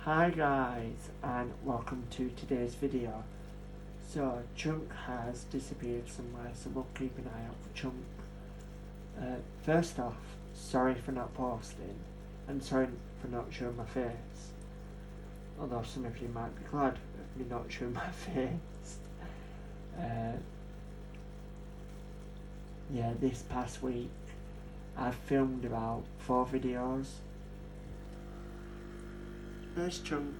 Hi guys, and welcome to today's video. So Chunk has disappeared somewhere, so we'll keep an eye out for Chunk. First off, sorry for not posting, and sorry for not showing my face. Although some of you might be glad of me not showing my face. Yeah, this past week I've filmed about 4 videos. There's Chunk.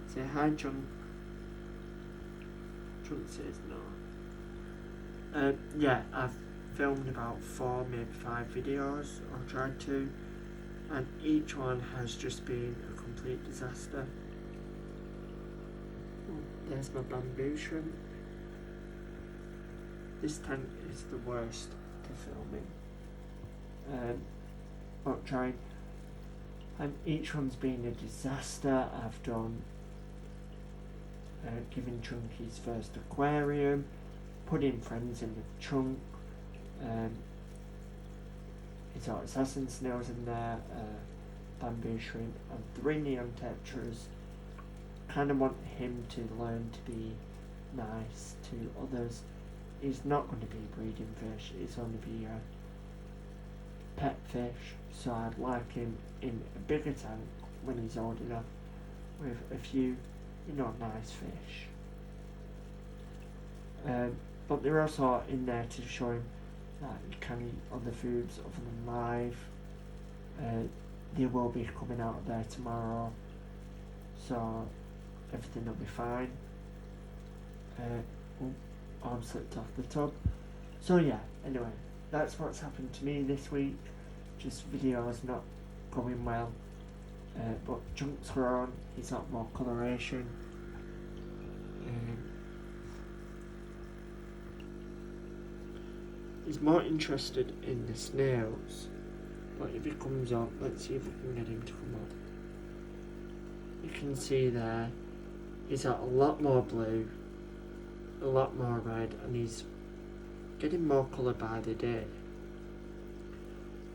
Say hi, Chunk. Chunk says no. Yeah, I've filmed about 4, maybe 5 videos, or tried to, and each one has just been a complete disaster. There's my bamboo shrimp. This tank is the worst to film in. But trying, and each one's been a disaster. I've done giving Chunk his first aquarium, putting friends in with Chunk, he's got assassin snails in there, bamboo shrimp, and 3 neon tetras. Kind of want him to learn to be nice to others. He's not going to be a breeding fish, he's going to be a pet fish, so I'd like him in a bigger tank when he's old enough with a few, nice fish. But they're also in there to show him that he can eat other foods other than live. They will be coming out of there tomorrow, so everything will be fine. Arm slipped off the tub. So yeah, anyway, that's what's happened to me this week. Just videos not going well. But Chunk's grown, he's got more coloration. He's more interested in the snails. But if he comes up, let's see if we can get him to come up. You can see there, he's got a lot more blue, a lot more red, and he's getting more colour by the day.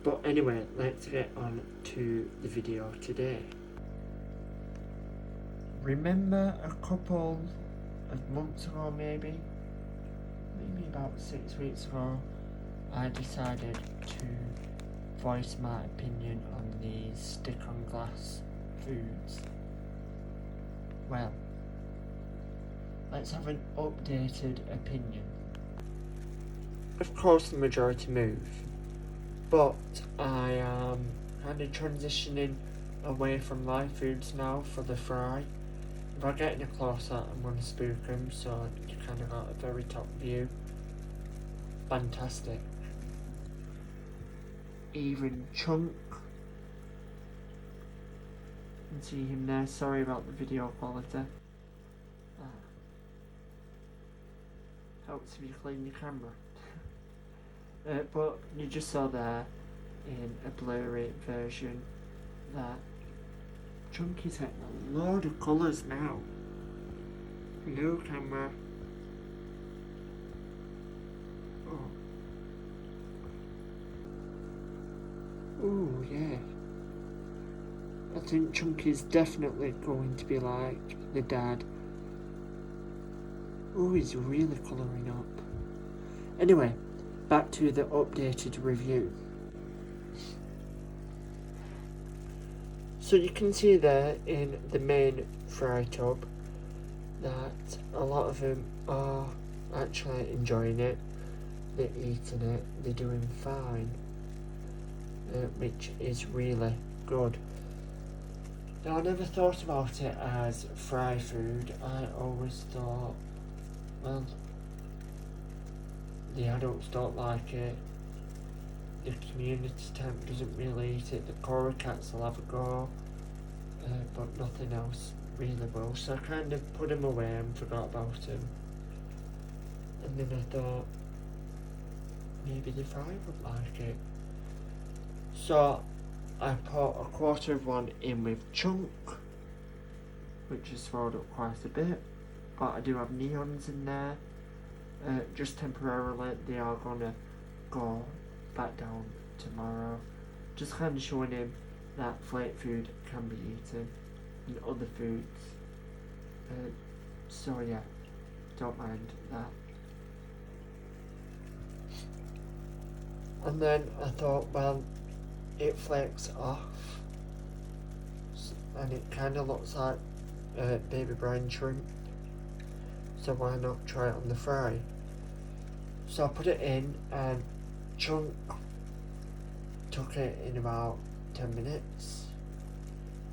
But anyway, let's get on to the video today. Remember a couple of months ago, maybe about 6 weeks ago, I decided to voice my opinion on these stick-on-glass foods. Well, let's have an updated opinion. Of course the majority move, but I am kind of transitioning away from live foods now for the fry. If I get any closer, I'm going to spook them, so you kind of got a very top view. Fantastic. Even Chunk. You can see him there. Sorry about the video quality. Helps if you clean your camera. But you just saw there in a blurry version that Chunky's hitting a load of colours now. Hello camera. Oh. Ooh, yeah. I think Chunky's definitely going to be like the dad. Oh, he's really colouring up. Anyway, back to the updated review. So you can see there in the main fry tub that a lot of them are actually enjoying it. They're eating it, they're doing fine, which is really good. Now I never thought about it as fry food. I always thought, well, the adults don't like it, the community tank doesn't really eat it, the Cora cats will have a go, but nothing else really will. So I kind of put him away and forgot about him. And then I thought, maybe the fry would like it. So I put a quarter of one in with Chunk, which has swelled up quite a bit. But I do have neons in there. Just temporarily, they are gonna go back down tomorrow. just kind of showing him that flake food can be eaten and other foods. So yeah, don't mind that. And then I thought, well, it flakes off, and it kind of looks like baby brine shrimp, so why not try it on the fry? So I put it in, and Chunk took it in about 10 minutes.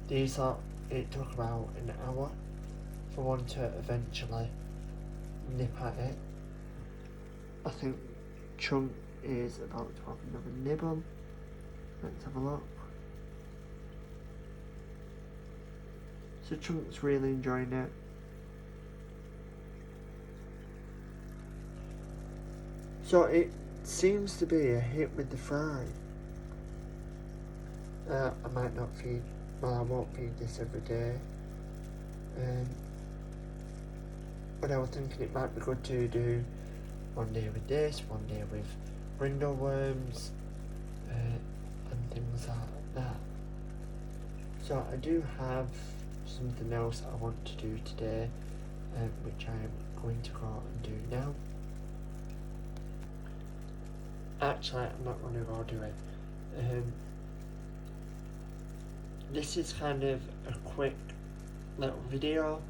These are, it took about an hour for one to eventually nip at it. I think Chunk is about to have another nibble. Let's have a look. So Chunk's really enjoying it. So it seems to be a hit with the fry. I might not feed, well, I won't feed this every day. But I was thinking it might be good to do one day with this, one day with brindle worms, and things like that. So I do have something else I want to do today, which I am going to go and do now. Actually, I'm not going to go do it. This is kind of a quick little video.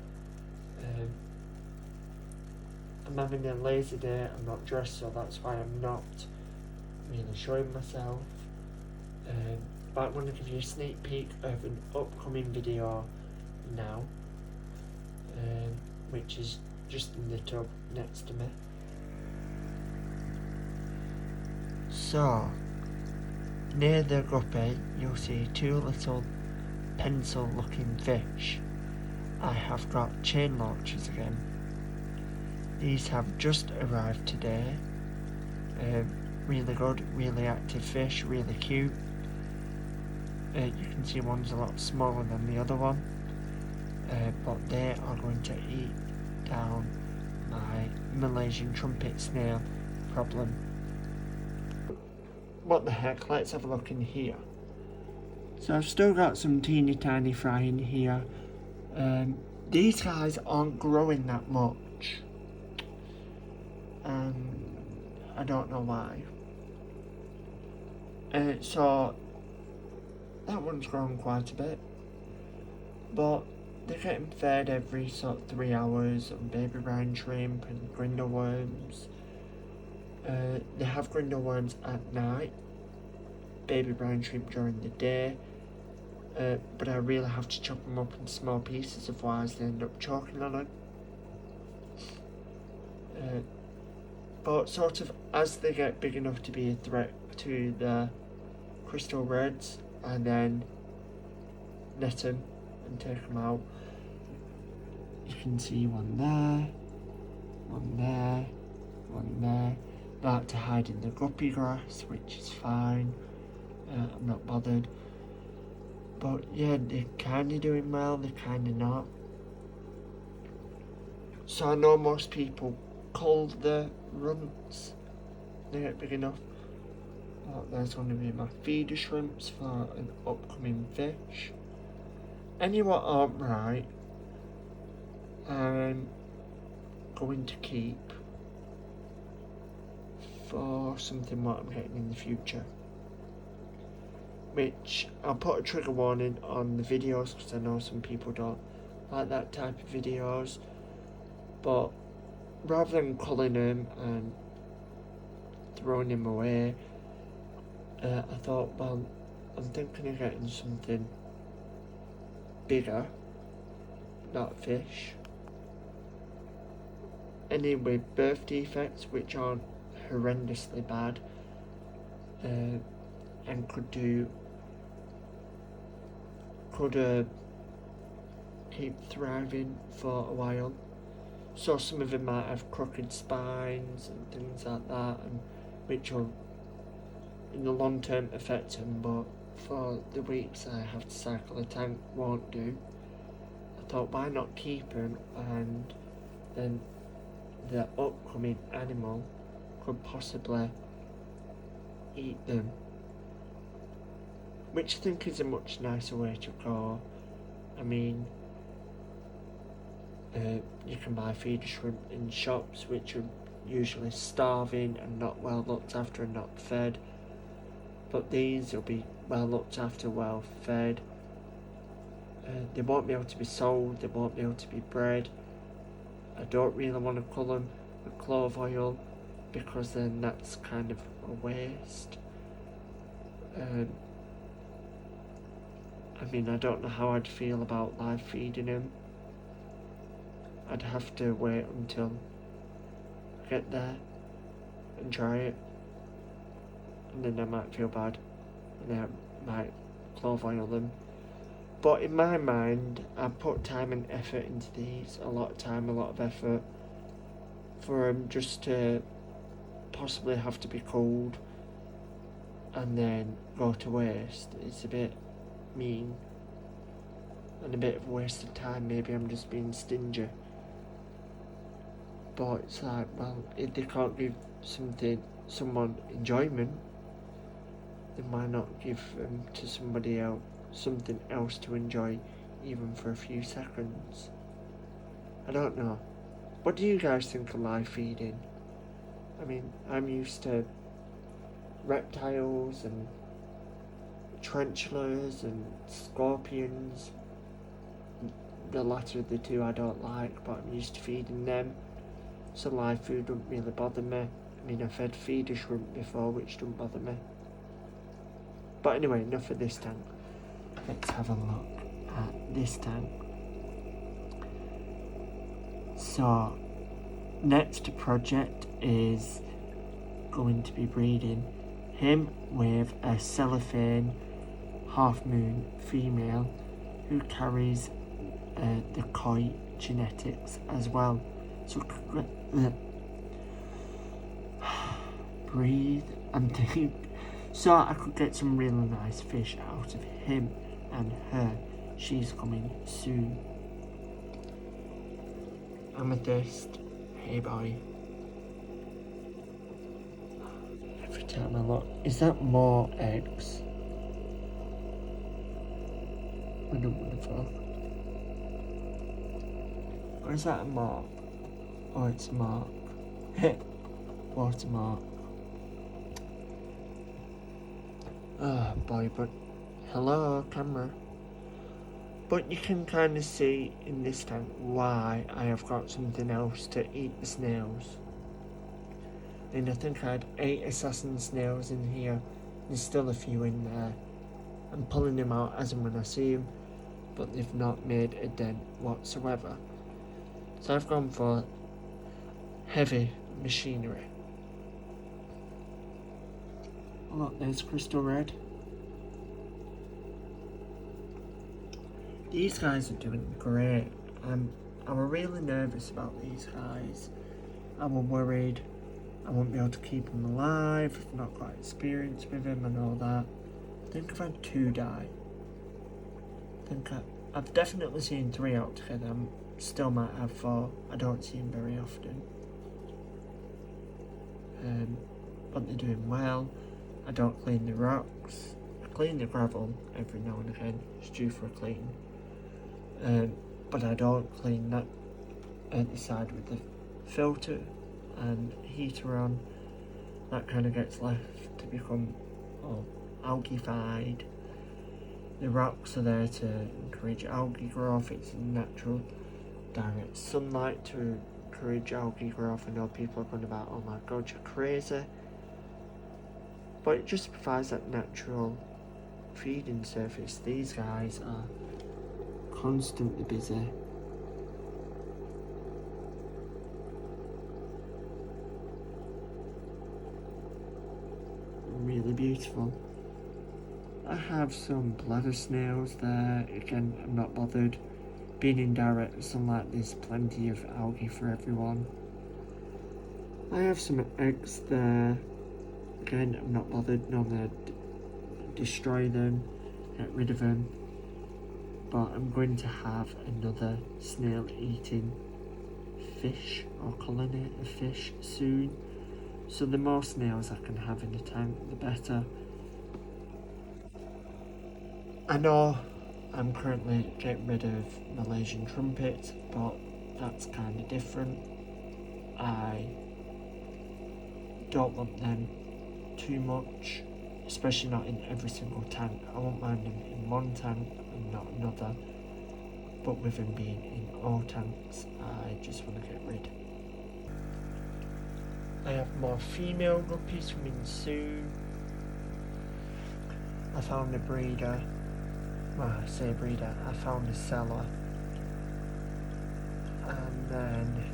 I'm having a lazy day, I'm not dressed, so that's why I'm not really showing myself. But I want to give you a sneak peek of an upcoming video now, which is just in the tub next to me. So, near the guppy, you'll see two little pencil looking fish. I have got chain launchers again. These have just arrived today. Really good, really active fish, really cute. You can see one's a lot smaller than the other one, but they are going to eat down my Malaysian trumpet snail problem. What the heck, let's have a look in here. So I've still got some teeny tiny fry in here. These guys aren't growing that much. I don't know why. So that one's grown quite a bit. But they're getting fed every sort of 3 hours on baby brine shrimp and grindle worms. They have grindle worms at night, baby brine shrimp during the day, but I really have to chop them up into small pieces, otherwise they end up choking on it. But sort of as they get big enough to be a threat to the crystal reds, I then net them and take them out. You can see one there, one there, one there. They like to hide in the guppy grass, which is fine. I'm not bothered. But yeah, they're kind of doing well, they're kind of not. So I know most people cull the runts. They get big enough. There's going to be my feeder shrimps for an upcoming fish. Any what aren't right, I'm going to keep for something what I'm getting in the future. Which I'll put a trigger warning on the videos because I know some people don't like that type of videos. But rather than culling them and throwing them away, I thought, well, I'm thinking of getting something bigger, not fish. Any with birth defects which aren't horrendously bad, and could keep thriving for a while. So some of them might have crooked spines and things like that, and which will in the long term affect them, but for the weeks I have to cycle the tank won't do. I thought, why not keep them, and then the upcoming animal could possibly eat them. which I think is a much nicer way to go. I mean, you can buy feeder shrimp in shops which are usually starving and not well looked after and not fed, but these will be well looked after, well fed. They won't be able to be sold, they won't be able to be bred. I don't really want to colour them with clove oil because then that's kind of a waste. I mean, I don't know how I'd feel about live feeding him. I'd have to wait until I get there and try it, and then I might feel bad and I might clove oil them. But in my mind, I put time and effort into these, a lot of time, a lot of effort, for them just to possibly have to be cold and then go to waste. It's a bit mean and a bit of a waste of time. Maybe I'm just being stingy, but it's like, well, if they can't give someone enjoyment, then why not give them to somebody else something else to enjoy, even for a few seconds? I don't know. What do you guys think of live feeding? I mean, I'm used to reptiles and tarantulas and scorpions. The latter of the two I don't like, but I'm used to feeding them, so live food don't really bother me. I mean, I fed feeder shrimp before, which don't bother me. But anyway, enough of this tank. Let's have a look at this tank. So, next project is going to be breeding him with a cellophane half moon female who carries the koi genetics as well. So breathe and think. So I could get some really nice fish out of him and her. She's coming soon. Amethyst, hey boy. Every time I look, is that more eggs? I don't want to fuck. Or is that a mark? Oh, it's Mark. Watermark. Oh boy, but hello, camera. But you can kind of see in this tank why I have got something else to eat the snails. And I think I had 8 assassin snails in here. There's still a few in there. I'm pulling them out as and when I see them, but they've not made a dent whatsoever. So I've gone for heavy machinery. Look, there's Crystal Red. These guys are doing great. I was really nervous about these guys. I was worried I won't be able to keep them alive. I've not got experience with them and all that. I think I've had 2 die. I've definitely seen 3 out together. I still might have 4. I don't see them very often. But they're doing well. I don't clean the rocks. I clean the gravel every now and again. It's due for a clean. But I don't clean that at the side with the filter and heater on. That kind of gets left to become algae-fied. The rocks are there to encourage algae growth. It's natural direct sunlight to encourage algae growth. I know people are going about, oh my god, you're crazy. But it just provides that natural feeding surface. These guys are constantly busy. Really beautiful. I have some bladder snails there. Again, I'm not bothered. Being in direct sunlight, there's plenty of algae for everyone. I have some eggs there. Again, I'm not bothered. Normally I'd destroy them, get rid of them. But I'm going to have another snail eating fish or colony of fish soon. So the more snails I can have in the tank, the better. I know I'm currently getting rid of Malaysian trumpets, but that's kind of different. I don't want them too much, especially not in every single tank. I won't mind them in one tank and not another, but with them being in all tanks, I just want to get rid. I have more female guppies coming soon. I found a breeder. Well, I say breeder, I found a seller. And then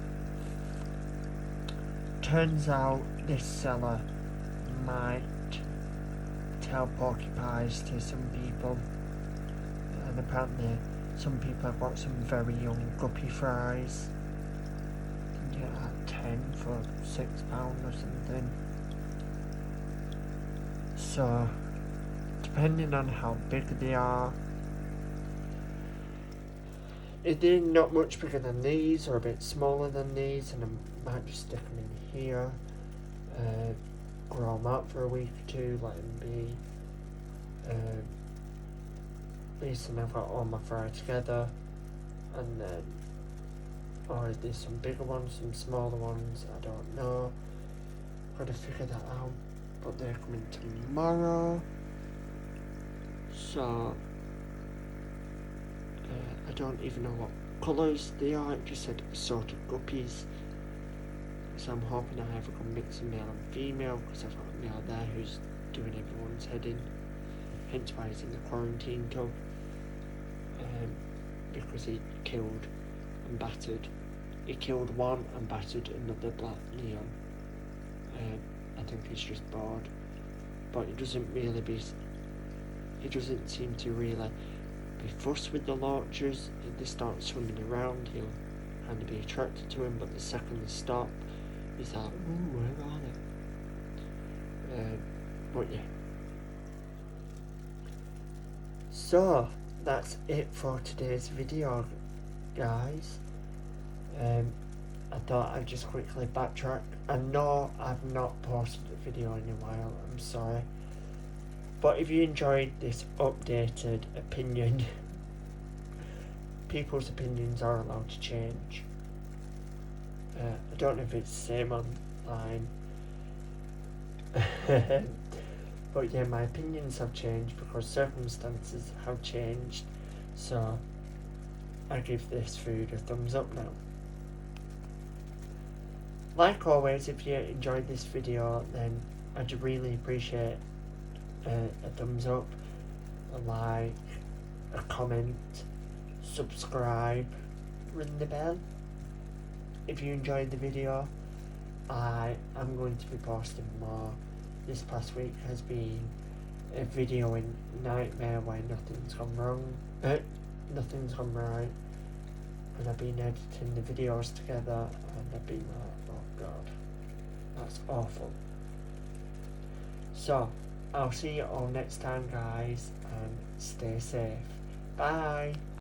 turns out this seller might tell porcupines to some people, and apparently some people have got some very young guppy fries. You can get at 10 for £6 or something. So depending on how big they are, if they're not much bigger than these or a bit smaller than these, and I might just stick them in here, grow them out for a week or two, let them be. At least then I've got all my fry together, and then, or is there some bigger ones, some smaller ones, I don't know. Gotta figure that out, but they're coming tomorrow. So I don't even know what colours they are. It just said assorted guppies. So I'm hoping I have a good mix of male and female, because I've got a male there who's doing everyone's heading. Hence why he's in the quarantine tub. Because he killed and battered. He killed one and battered another black neon. I think he's just bored. But he doesn't seem to really be fussed with the launchers. If they start swimming around, he'll kind of be attracted to him, but the second they stop, he's like, ooh, where are they? But yeah. So, that's it for today's video, guys. I thought I'd just quickly backtrack. I know I've not posted a video in a while, I'm sorry. But if you enjoyed this updated opinion, people's opinions are allowed to change. I don't know if it's the same online. But yeah, my opinions have changed because circumstances have changed. So I give this food a thumbs up now. Like always, if you enjoyed this video, then I'd really appreciate a thumbs up, a like, a comment, subscribe, ring the bell. If you enjoyed the video, I am going to be posting more. This past week has been a videoing nightmare where nothing's gone wrong, nothing's gone right, and I've been editing the videos together and I've been like, oh god, that's awful. So I'll see you all next time, guys, and stay safe. Bye.